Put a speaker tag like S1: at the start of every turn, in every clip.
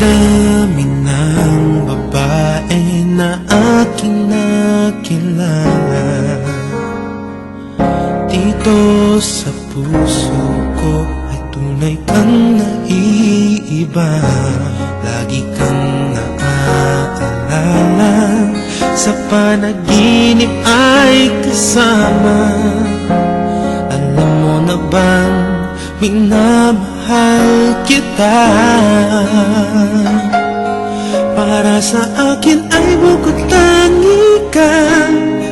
S1: dami ng babae na aking nakilala, dito sa puso ko ay tunay kang naiiba. Lagi kang naaalala, sa panaginip ay kasama. Alam mo na bang minamahal kita? Para sa akin ay bukod tangi ka,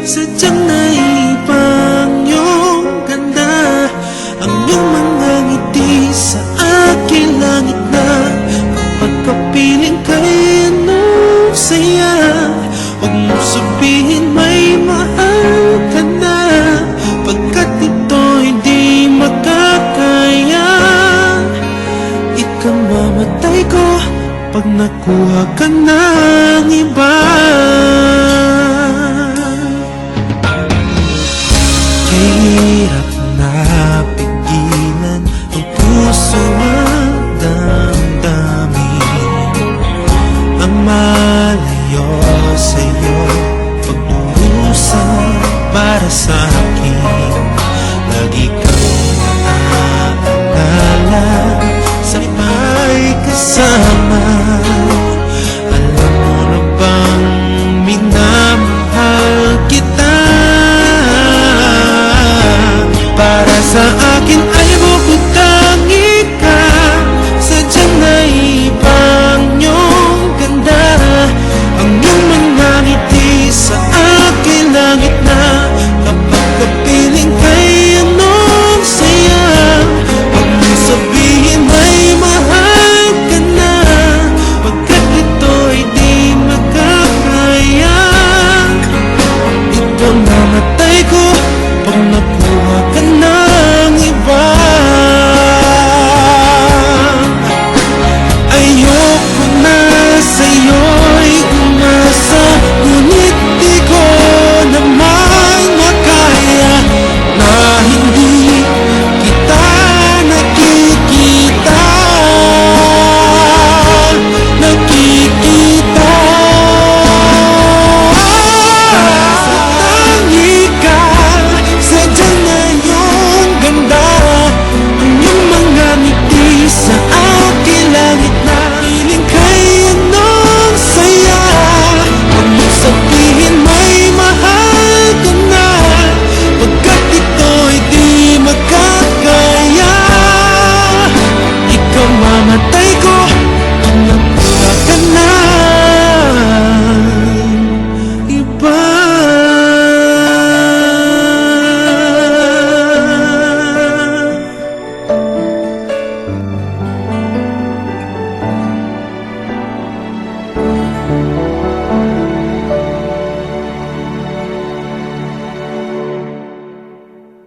S1: sadyang naibang iyong ganda. Ang iyong mga ngiti sa aking langit na, kapag kapiling ka'y anong saya. Huwag mo sabihin may mahal ka na, pagkat ito'y di makakaya. Ikamamatay ko pag nakuha ka ng iba.